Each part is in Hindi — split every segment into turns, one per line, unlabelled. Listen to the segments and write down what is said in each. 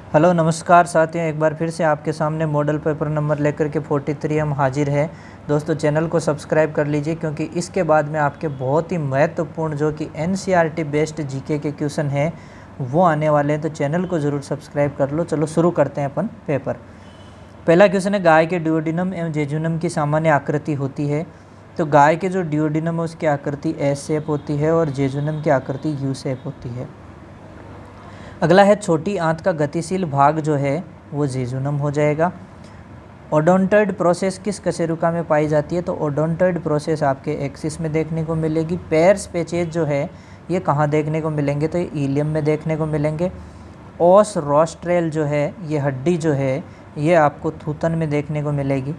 हेलो नमस्कार साथियों, एक बार फिर से आपके सामने मॉडल पेपर नंबर लेकर के 43 हम हाजिर हैं। दोस्तों चैनल को सब्सक्राइब कर लीजिए क्योंकि इसके बाद में आपके बहुत ही महत्वपूर्ण जो कि एनसीईआरटी बेस्ड जीके के क्वेश्चन हैं वो आने वाले हैं, तो चैनल को ज़रूर सब्सक्राइब कर लो। चलो शुरू करते हैं अपन पेपर। पहला क्वेश्चन है, गाय के ड्यूओडिनम एवं जेजुनम की सामान्य आकृति होती है। तो गाय के जो ड्यूओडिनम है उसकी आकृति एस शेप होती है और जेजुनम की आकृति यू शेप होती है। अगला है, छोटी आंत का गतिशील भाग जो है वो जेजुनम हो जाएगा। ओडोंटॉइड प्रोसेस किस कशेरुका में पाई जाती है? तो ओडोंटॉइड प्रोसेस आपके एक्सिस में देखने को मिलेगी। पेयर्स पेचेज जो है ये कहाँ देखने को मिलेंगे? तो ये इलियम में देखने को मिलेंगे। ओस रोस्ट्रेल जो है ये हड्डी जो है ये आपको थूथन में देखने को मिलेगी।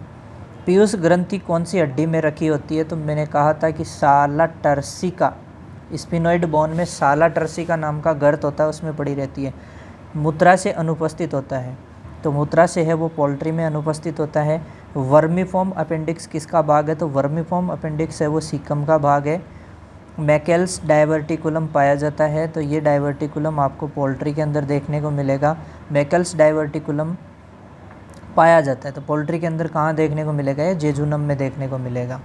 पीयूष ग्रंथि कौन सी हड्डी में रखी होती है? तो मैंने कहा था कि साला टर्सिका, स्पिनोइड बोन में साला टर्सिका नाम का गर्त होता है, उसमें पड़ी रहती है। मूत्रा से अनुपस्थित होता है, तो मूत्रा से है वो पोल्ट्री में अनुपस्थित होता है। वर्मीफॉर्म अपेंडिक्स किसका भाग है? तो वर्मीफॉर्म अपेंडिक्स है वो सीकम का भाग है। मैकेल्स डायवर्टिकुलम पाया जाता है, तो ये डायवर्टिकुलम आपको पोल्ट्री के अंदर देखने को मिलेगा। मैकेल्स डायवर्टिकुलम पाया जाता है, तो पोल्ट्री के अंदर कहाँ देखने को मिलेगा? ये जेजुनम में देखने को मिलेगा।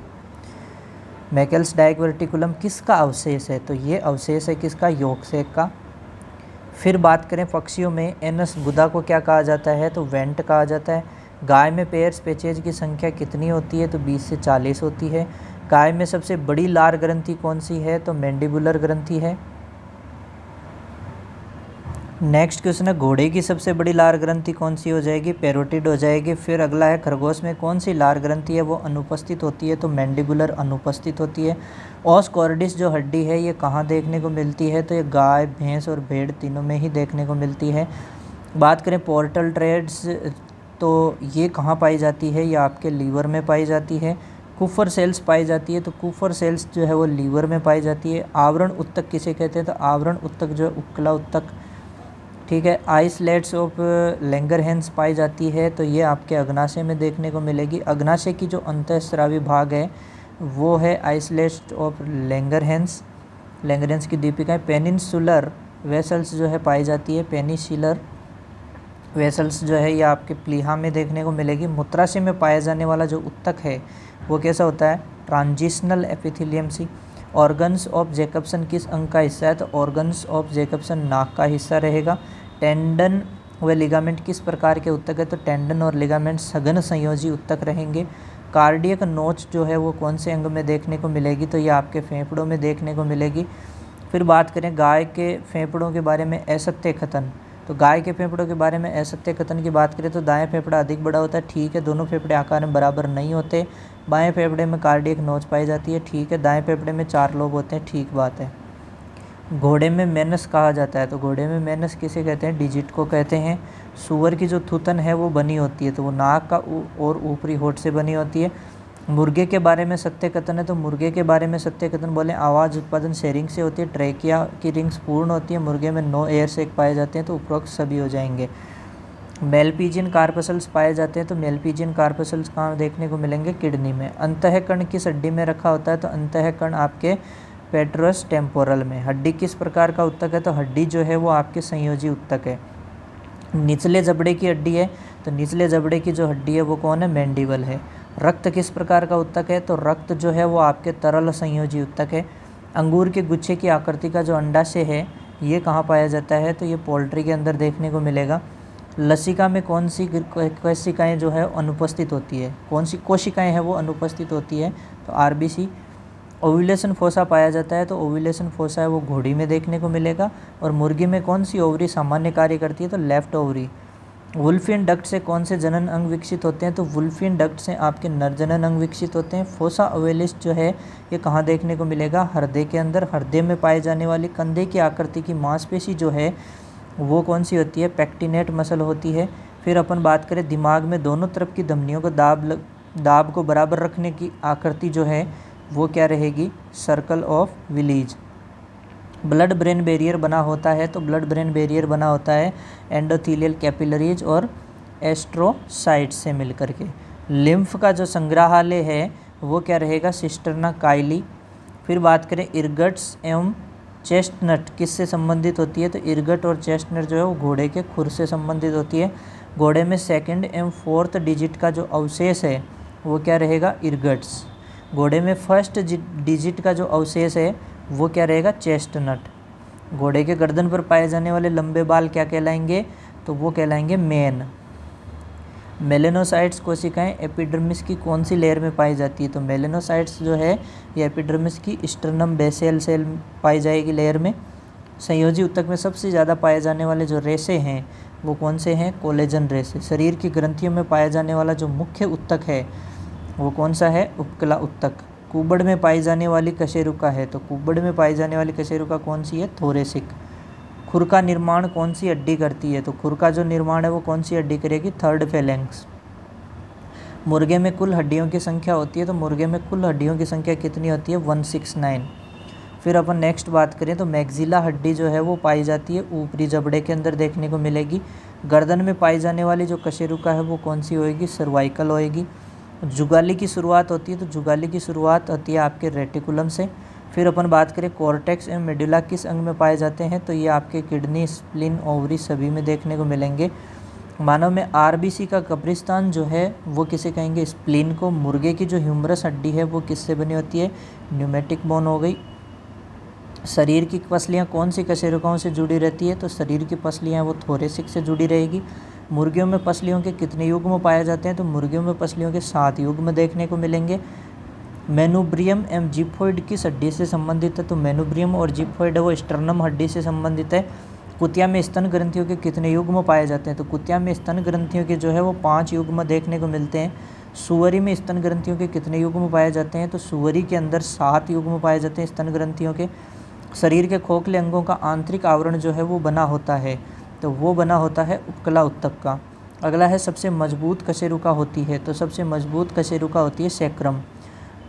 मैकेल्स डायवर्टिकुलम किसका अवशेष है? तो ये अवशेष है किसका? यॉर्कशेर का। फिर बात करें पक्षियों में, एनस गुदा को क्या कहा जाता है? तो वेंट कहा जाता है। गाय में पेयर्स पेचेज की संख्या कितनी होती है? तो 20 से 40 होती है। गाय में सबसे बड़ी लार ग्रंथि कौन सी है? तो मैंडिबुलर ग्रंथि है। नेक्स्ट क्वेश्चन है, घोड़े की सबसे बड़ी लार ग्रंथि कौन सी हो जाएगी? पैरोटिड हो जाएगी। फिर अगला है, खरगोश में कौन सी लार ग्रंथि है वो अनुपस्थित होती है? तो मैंडिबुलर अनुपस्थित होती है। ऑस कॉर्डिस जो हड्डी है ये कहाँ देखने को मिलती है? तो ये गाय, भैंस और भेड़ तीनों में ही देखने को मिलती है। बात करें पोर्टल ट्रेड्स, तो ये कहाँ पाई जाती है? ये आपके लीवर में पाई जाती है। कुफर सेल्स पाई जाती है, तो कुफर सेल्स जो है वो लीवर में पाई जाती है। आवरण उत्तक किसे कहते हैं? तो आवरण उत्तक जो है उपकला उत्तक, ठीक है। आइसलेट्स ऑफ लैंगरहैंस पाई जाती है, तो ये आपके अग्नाशय में देखने को मिलेगी। अग्नाशय की जो अंतःस्रावी भाग है वो है आइसलेट्स ऑफ लैंगरहैंस। लैंगरहैंस की दीपिकाएँ। पेनिनसुलर वेसल्स जो है पाई जाती है। पेनिसिलर वेसल्स जो है ये आपके प्लीहा में देखने को मिलेगी। मूत्राशय में पाया जाने वाला जो उत्तक है वो कैसा होता है? ट्रांजिशनल एपिथेलियम सी। ऑर्गन्स ऑफ जैकबसन किस अंग का हिस्सा है? तो ऑर्गन्स ऑफ जैकबसन नाक का हिस्सा रहेगा। टेंडन व लिगामेंट किस प्रकार के उत्तक है? तो टेंडन और लिगामेंट सघन संयोजी उत्तक रहेंगे। कार्डियक नोच जो है वो कौन से अंग में देखने को मिलेगी? तो ये आपके फेफड़ों में देखने को मिलेगी। फिर बात करें गाय के फेफड़ों के बारे में, असत्य कथन। तो गाय के फेफड़ों के बारे में असत्य कथन की बात करें तो दाएं फेफड़ा अधिक बड़ा होता है, ठीक है। दोनों फेफड़े आकार में बराबर नहीं होते। बाएं फेफड़े में कार्डियक नोच पाई जाती है, ठीक है। दाएं फेफड़े में 4 लोब होते हैं, ठीक बात है। घोड़े में मेनस कहा जाता है, तो घोड़े में मेनस किसे कहते हैं? डिजिट को कहते हैं। सूअर की जो थूथन है वो बनी होती है, तो वो नाक का और ऊपरी होठ से बनी होती है। मुर्गे के बारे में सत्य कथन है, तो मुर्गे के बारे में सत्य कथन बोले, आवाज़ उत्पादन शेरिंग से होती है। ट्रैकिया की रिंग्स पूर्ण होती है। मुर्गे में 9 एयर सेक पाए जाते हैं, तो उपरोक्त सभी हो जाएंगे। मेलपीजियन कार्पसल्स पाए जाते हैं, तो मेलपीजियन कार्पसल्स कहाँ देखने को मिलेंगे? किडनी में। अंतःकरण किस हड्डी में रखा होता है? तो अंतःकरण आपके पेट्रस टेम्पोरल में। हड्डी किस प्रकार का उत्तक है? तो हड्डी जो है वो आपके संयोजी उत्तक है। निचले जबड़े की हड्डी है, तो निचले जबड़े की जो हड्डी है वो कौन है? मैंडिबल है। रक्त किस प्रकार का उत्तक है? तो रक्त जो है वो आपके तरल संयोजी उत्तक है। अंगूर के गुच्छे की आकृति का जो अंडाशय है ये कहाँ पाया जाता है? तो ये पोल्ट्री के अंदर देखने को मिलेगा। लसिका में कौन सी कोशिकाएँ जो है अनुपस्थित होती है? कौन सी कोशिकाएँ हैं वो अनुपस्थित होती है? तो आरबीसी। ओव्यूलेशन फोसा पाया जाता है, तो ओव्यूलेशन फोसा है वो घोड़ी में देखने को मिलेगा। और मुर्गी में कौन सी ओवरी सामान्य कार्य करती है? तो लेफ्ट ओवरी। वुल्फियन डक्ट से कौन से जनन अंग विकसित होते हैं? तो वुल्फियन डक्ट से आपके नर जनन अंग विकसित होते हैं। फोसा ओवेलिस जो है ये कहाँ देखने को मिलेगा? हृदय के अंदर। हृदय में पाए जाने वाली कंधे की आकृति की मांसपेशी जो है वो कौन सी होती है? पेक्टिनेट मसल होती है। फिर अपन बात करें दिमाग में दोनों तरफ की धमनियों को दाब को बराबर रखने की आकृति जो है वो क्या रहेगी? Circle of Willis. Blood brain barrier बना होता है, तो ब्लड ब्रेन बैरियर बना होता है एंडोथीलियल कैपिलरीज और एस्ट्रोसाइट्स से मिलकर के। लिम्फ का जो संग्रहालय है वो क्या रहेगा? सिस्टर्ना काइली। फिर बात करें इर्गट्स एवं चेस्टनट किससे संबंधित होती है? तो इरगट और चेस्टनट जो है वो घोड़े के खुर से संबंधित होती है। घोड़े में सेकंड एवं फोर्थ डिजिट का जो अवशेष है वो क्या रहेगा? इरगट्स। घोड़े में फर्स्ट डिजिट का जो अवशेष है वो क्या रहेगा? चेस्टनट। घोड़े के गर्दन पर पाए जाने वाले लंबे बाल क्या कहलाएंगे? तो वो कहलाएंगे मेन। मेलेनोसाइट्स कोशिकाएं एपिडर्मिस की कौन सी लेयर में पाई जाती है? तो मेलेनोसाइट्स जो है ये एपिडर्मिस की स्टर्नम बेसल सेल पाई जाएगी लेयर में। संयोजी ऊतक में सबसे ज़्यादा पाए जाने वाले जो रेशे हैं वो कौन से हैं? कोलेजन रेशे। शरीर की ग्रंथियों में पाया जाने वाला जो मुख्य ऊतक है वो कौन सा है? उपकला ऊतक। कुबड़ में पाई जाने वाली कशेरुका है, तो कुबड़ में पाई जाने वाली कशेरुका कौन सी है? थोरेसिक। खुर का निर्माण कौन सी हड्डी करती है? तो खुर का जो निर्माण है वो कौन सी हड्डी करेगी? थर्ड फेलेंक्स। मुर्गे में कुल हड्डियों की संख्या होती है, तो मुर्गे में कुल हड्डियों की संख्या कितनी होती है? 169। फिर अपन नेक्स्ट बात करें तो मैक्सिला हड्डी जो है वो पाई जाती है ऊपरी जबड़े के अंदर देखने को मिलेगी। गर्दन में पाई जाने वाली जो कशेरुका है वो कौन सी होएगी? सर्वाइकल होएगी। जुगाली की शुरुआत होती है, तो जुगाली की शुरुआत होती है आपके रेटिकुलम से। फिर अपन बात करें कॉर्टेक्स एवं मेडुला किस अंग में पाए जाते हैं? तो ये आपके किडनी, स्प्लीन, ओवरी सभी में देखने को मिलेंगे। मानव में आरबीसी का कब्रिस्तान जो है वो किसे कहेंगे? स्प्लीन को। मुर्गे की जो ह्यूमरस हड्डी है वो किससे बनी होती है? न्यूमेटिक बोन हो गई। शरीर की पसलियाँ कौन सी कशेरुकाओं से जुड़ी रहती है? तो शरीर की पसलियाँ वो थोरेसिक से जुड़ी रहेगी। मुर्गियों में पसलियों के कितने युग्म पाए जाते हैं? तो मुर्गियों में पसलियों के 7 युग्म देखने को मिलेंगे। मेनुब्रियम एवं जिप्फॉइड किस हड्डी से संबंधित है? तो मेनुब्रियम और जिप्फॉइड है वो स्टर्नम हड्डी से संबंधित है। कुतिया में स्तन ग्रंथियों के कितने युग्म पाए जाते हैं? तो कुतिया में स्तन ग्रंथियों के जो है वो 5 युग्म देखने को मिलते हैं। सुअरी में स्तन ग्रंथियों के कितने युग्म पाए जाते हैं? तो सुअरी के अंदर 7 युग्म पाए जाते हैं स्तन ग्रंथियों के। शरीर के खोखले अंगों का आंतरिक आवरण जो है वो बना होता है, तो वो बना होता है उपकला ऊतक का। अगला है सबसे मजबूत कशेरुका होती है, तो सबसे मजबूत कशेरुका होती है सैक्रम।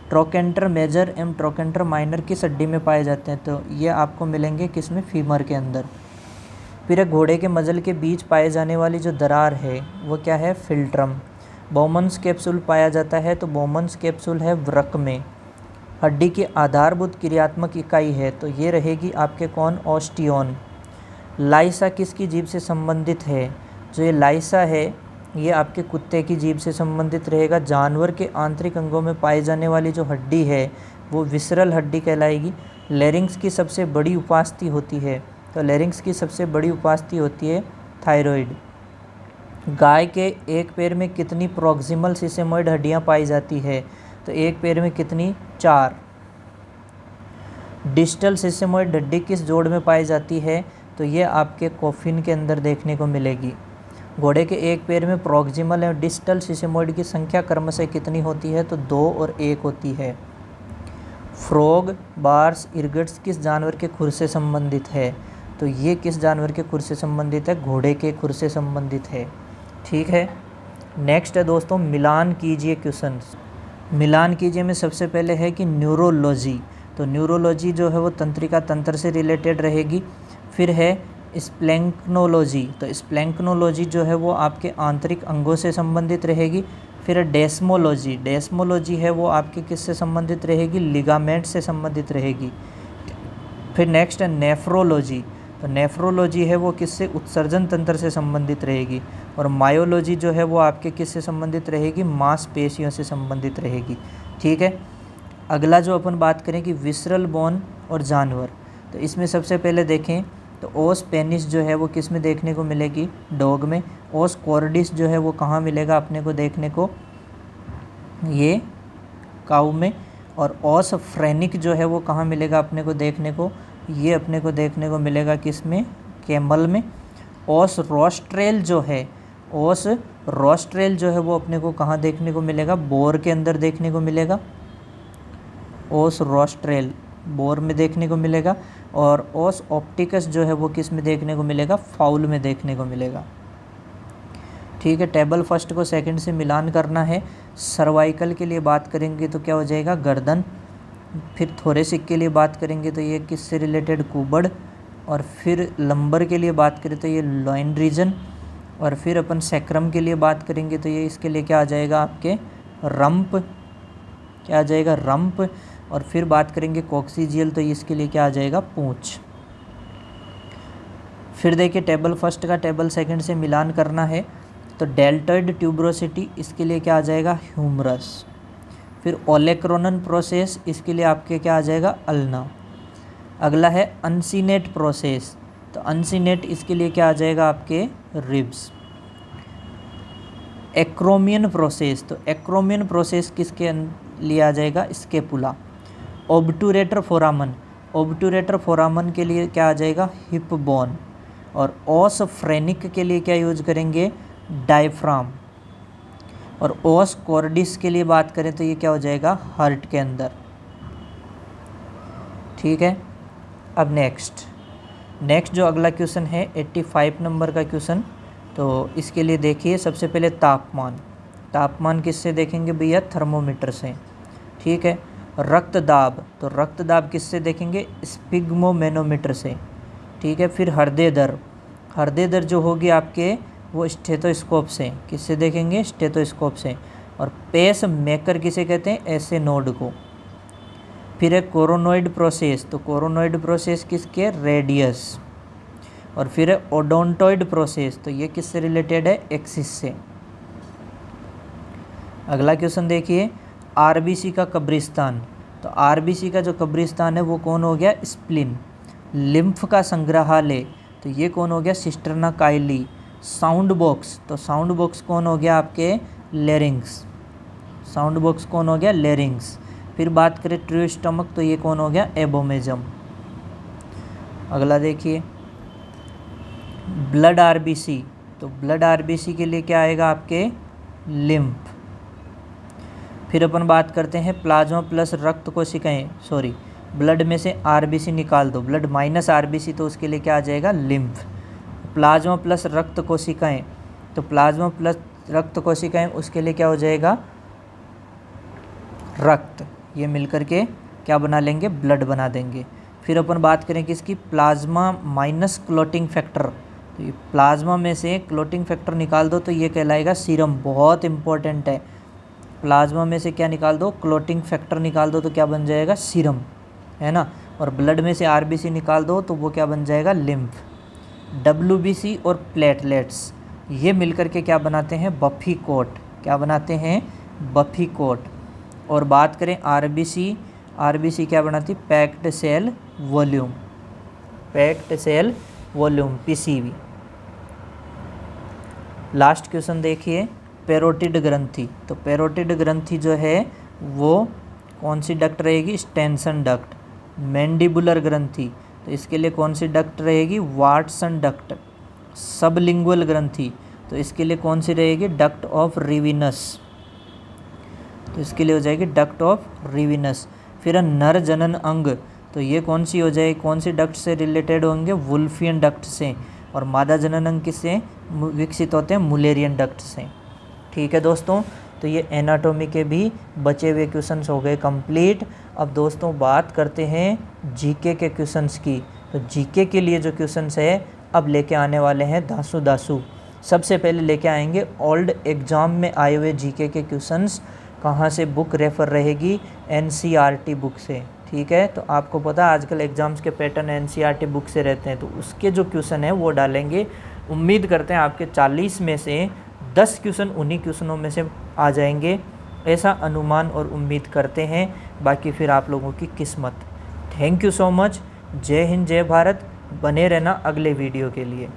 ट्रोकेंटर मेजर एवं ट्रोकेंटर माइनर किस हड्डी में पाए जाते हैं? तो ये आपको मिलेंगे किसमें? फीमर के अंदर। फिर घोड़े के मजल के बीच पाए जाने वाली जो दरार है वो क्या है? फिल्ट्रम। बोमन्स कैप्सूल पाया जाता है, तो बोमन्स कैप्सूल है वृक्क में। हड्डी की आधारभूत क्रियात्मक इकाई है, तो ये रहेगी आपके कौन? ऑस्टियोन। लाइसा किसकी जीभ से संबंधित है? जो ये लाइसा है ये आपके कुत्ते की जीभ से संबंधित रहेगा। जानवर के आंतरिक अंगों में पाई जाने वाली जो हड्डी है वो विसरल हड्डी कहलाएगी। लेरिंग्स की सबसे बड़ी उपास्थि होती है, तो लेरिंग्स की सबसे बड़ी उपास्थि होती है थायराइड। गाय के एक पैर में कितनी प्रॉक्सिमल सिसेमोइड हड्डियां पाई जाती है? तो एक पैर में कितनी? 4। डिस्टल सिसेमोइड हड्डी किस जोड़ में पाई जाती है? तो ये आपके कॉफिन के अंदर देखने को मिलेगी। घोड़े के एक पैर में प्रॉक्सिमल और डिस्टल सिसेमोइड की संख्या क्रमशः कितनी होती है? तो 2 और 1 होती है। फ्रॉग, बार्स, इरगट्स किस जानवर के खुर से संबंधित है? तो ये किस जानवर के खुर से संबंधित है? घोड़े के खुर से संबंधित है। ठीक है, नेक्स्ट है दोस्तों मिलान कीजिए क्वेश्चंस। मिलान कीजिए में सबसे पहले है कि न्यूरोलॉजी, तो न्यूरोलॉजी जो है वो तंत्रिका तंत्र से रिलेटेड रहेगी। फिर है स्प्लैंक्नोलॉजी, तो स्प्लैंक्नोलॉजी जो है वो आपके आंतरिक अंगों से संबंधित रहेगी। फिर डेस्मोलॉजी, डेस्मोलॉजी है वो आपके किससे संबंधित रहेगी? लिगामेंट से संबंधित रहेगी। फिर नेक्स्ट है नेफ्रोलॉजी, तो नेफ्रोलॉजी है वो किससे? उत्सर्जन तंत्र से संबंधित रहेगी। और मायोलॉजी जो है वो आपके किससे संबंधित रहेगी? मांसपेशियों से संबंधित रहेगी। ठीक है, अगला जो अपन बात करें कि विसरल बोन और जानवर, तो इसमें सबसे पहले देखें तो ओस पेनिस जो है वो किस में देखने को मिलेगी? डॉग में। ओस कॉर्डिस जो है वो कहाँ मिलेगा अपने को देखने को? ये काऊ में। और ओस फ्रेनिक जो है वो कहाँ मिलेगा अपने को देखने को? ये अपने को देखने को मिलेगा किस में? कैमल में। ओस रोस्ट्रेल जो है, ओस रोस्ट्रेल जो है वो अपने को कहाँ देखने को मिलेगा? बोर के अंदर देखने को मिलेगा। ओस रोस्ट्रेल बोर में देखने को मिलेगा। और ओस ऑप्टिकस जो है वो किस में देखने को मिलेगा? फाउल में देखने को मिलेगा। ठीक है, टेबल फर्स्ट को सेकंड से मिलान करना है। सर्वाइकल के लिए बात करेंगे तो क्या हो जाएगा? गर्दन। फिर थोरेसिक के लिए बात करेंगे तो ये किससे रिलेटेड? कुबड़। और फिर लंबर के लिए बात करें तो ये लॉइन रीजन। और फिर अपन सैक्रम के लिए बात करेंगे तो ये इसके लिए क्या आ जाएगा? आपके रंप। क्या आ जाएगा? रंप। और फिर बात करेंगे कॉक्सीजियल, तो इसके लिए क्या आ जाएगा? पूंछ। फिर देखिए टेबल फर्स्ट का टेबल सेकंड से मिलान करना है, तो डेल्टॉइड ट्यूबरोसिटी इसके लिए क्या आ जाएगा, ह्यूमरस। फिर ओलेक्रोनन प्रोसेस, इसके लिए आपके क्या आ जाएगा, अल्ना। अगला है अनसीनेट प्रोसेस, तो अनसीनेट इसके लिए क्या आ जाएगा आपके, रिब्स। एक्रोमियन प्रोसेस, तो एक्रोमियन प्रोसेस किसके लिए आ जाएगा, स्केपुला। ओब्टूरेटर फोरामन, ओब्टूरेटर फोरामन के लिए क्या आ जाएगा, हिप बोन। और ओस फ्रेनिक के लिए क्या यूज करेंगे, डायफ्राम। और ओस कॉर्डिस के लिए बात करें तो ये क्या हो जाएगा, हार्ट के अंदर। ठीक है। अब नेक्स्ट जो अगला क्वेश्चन है 85 नंबर का क्वेश्चन, तो इसके लिए देखिए सबसे पहले तापमान किससे देखेंगे भैया, थर्मोमीटर से। ठीक है। रक्तदाब, तो रक्तदाब किससे देखेंगे, स्पिग्मोमेनोमीटर से। ठीक है। फिर हृदय दर जो होगी आपके वो स्टेथोस्कोप से, किससे देखेंगे, स्टेथोस्कोप से। और पेस मेकर किसे कहते हैं, ऐसे नोड को। फिर है कोरोनॉइड प्रोसेस, तो कोरोनॉइड प्रोसेस किसके, रेडियस। और फिर है ओडोंटॉइड प्रोसेस, तो ये किससे रिलेटेड है, एक्सिस से। अगला क्वेश्चन देखिए, आरबीसी का कब्रिस्तान, तो आरबीसी का जो कब्रिस्तान है वो कौन हो गया, स्प्लिन। लिम्फ का संग्रहालय, तो ये कौन हो गया, सिस्टर्ना काइली। साउंड बॉक्स, तो साउंड बॉक्स कौन हो गया आपके, लेरिंग्स। साउंड बॉक्स कौन हो गया, लेरिंग्स। फिर बात करें ट्रू स्टमक, तो ये कौन हो गया, एबोमेजम। अगला देखिए ब्लड आरबीसी, तो ब्लड आरबीसी के लिए क्या आएगा आपके, लिम्फ। फिर अपन बात करते हैं प्लाज्मा प्लस रक्त कोशिकाएं, सॉरी ब्लड में से आरबीसी निकाल दो, ब्लड माइनस आरबीसी, तो उसके लिए क्या आ जाएगा, लिम्फ। प्लाज्मा प्लस रक्त कोशिकाएं, तो प्लाज्मा प्लस रक्त कोशिकाएं उसके लिए क्या हो जाएगा, रक्त। ये मिलकर के क्या बना लेंगे, ब्लड बना देंगे। फिर अपन बात करें किसकी, प्लाज्मा माइनस क्लोटिंग फैक्टर, तो ये प्लाज्मा में से क्लोटिंग फैक्टर निकाल दो तो ये कहलाएगा सीरम। बहुत इंपॉर्टेंट है, प्लाज्मा में से क्या निकाल दो, क्लोटिंग फैक्टर निकाल दो तो क्या बन जाएगा, सीरम, है ना। और ब्लड में से आरबीसी निकाल दो तो वो क्या बन जाएगा, लिम्फ। डब्ल्यूबीसी और प्लेटलेट्स ये मिलकर के क्या बनाते हैं, बफी कोट। क्या बनाते हैं, बफी कोट। और बात करें आरबीसी, आरबीसी क्या बनाती, packed cell volume, packed cell volume, PCV. Last question देखिए, पैरोटिड ग्रंथि, तो पैरोटिड ग्रंथि जो है वो कौन सी डक्ट रहेगी, स्टेंसन डक्ट। मैंडिबुलर ग्रंथि, तो इसके लिए कौन सी डक्ट रहेगी, वाटसन डक्ट। सबलिंगुअल ग्रंथि, तो इसके लिए कौन सी रहेगी, डक्ट ऑफ रिविनस, तो इसके लिए हो जाएगी डक्ट ऑफ रिविनस। फिर नर जनन अंग, तो ये कौन सी हो जाएगी, कौन सी डक्ट से रिलेटेड होंगे, वुल्फियन डक्ट से। और मादा जनन अंग किससे विकसित होते हैं, मुलेरियन डक्ट से। ठीक है दोस्तों, तो ये एनाटॉमी के भी बचे हुए क्वेश्चंस हो गए कंप्लीट। अब दोस्तों बात करते हैं जीके के क्वेश्चंस की। तो जीके के लिए जो क्वेश्चंस है अब लेके आने वाले हैं दासू। सबसे पहले लेके आएंगे ओल्ड एग्जाम में आए हुए जीके के क्वेश्चंस। कहाँ से बुक रेफ़र रहेगी, एनसीईआरटी बुक से। ठीक है, तो आपको पता है आजकल एग्ज़ाम्स के पैटर्न एनसीईआरटी बुक से रहते हैं, तो उसके जो क्वेश्चन है वो डालेंगे। उम्मीद करते हैं आपके 40 में से 10 क्वेश्चन उन्हीं क्वेश्चनों में से आ जाएंगे, ऐसा अनुमान और उम्मीद करते हैं। बाकी फिर आप लोगों की किस्मत। Thank you so much. जय हिंद, जय भारत। बने रहना अगले वीडियो के लिए।